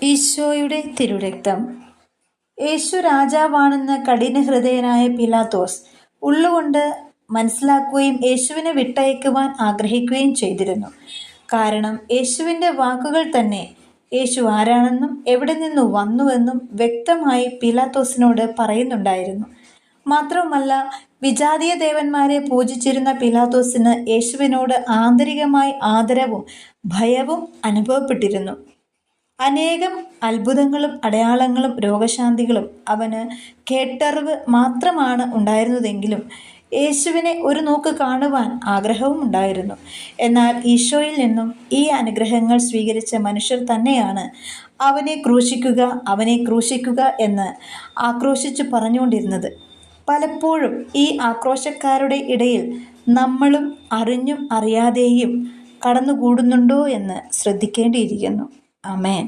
ഈശോയുടെ തിരുരക്തം. യേശു രാജാവാണെന്ന് കഠിനഹൃദയനായ പിലാത്തോസ് ഉള്ളുകൊണ്ട് മനസ്സിലാക്കുകയും യേശുവിനെ വിട്ടയക്കുവാൻ ആഗ്രഹിക്കുകയും ചെയ്തിരുന്നു. കാരണം യേശുവിൻ്റെ വാക്കുകൾ തന്നെ യേശു ആരാണെന്നും എവിടെ നിന്നു വന്നുവെന്നും വ്യക്തമായി പിലാത്തോസിനോട് പറയുന്നുണ്ടായിരുന്നു. മാത്രവുമല്ല, വിജാതീയ ദേവന്മാരെ പൂജിച്ചിരുന്ന പിലാത്തോസിന് യേശുവിനോട് ആന്തരികമായി ആദരവും ഭയവും അനുഭവപ്പെട്ടിരുന്നു. അനേകം അത്ഭുതങ്ങളും അടയാളങ്ങളും രോഗശാന്തികളും അവന് കേട്ടറിവ് മാത്രമാണ് ഉണ്ടായിരുന്നതെങ്കിലും യേശുവിനെ ഒരു നോക്ക് കാണുവാൻ ആഗ്രഹവും ഉണ്ടായിരുന്നു. എന്നാൽ ഈശോയിൽ നിന്നും ഈ അനുഗ്രഹങ്ങൾ സ്വീകരിച്ച മനുഷ്യർ തന്നെയാണ് അവനെ ക്രൂശിക്കുക, അവനെ ക്രൂശിക്കുക എന്ന് ആക്രോശിച്ചു പറഞ്ഞുകൊണ്ടിരുന്നത്. പലപ്പോഴും ഈ ആക്രോശക്കാരുടെ ഇടയിൽ നമ്മളും അറിഞ്ഞും അറിയാതെയും കടന്നുകൂടുന്നുണ്ടോ എന്ന് ശ്രദ്ധിക്കേണ്ടിയിരിക്കുന്നു. ആമേൻ.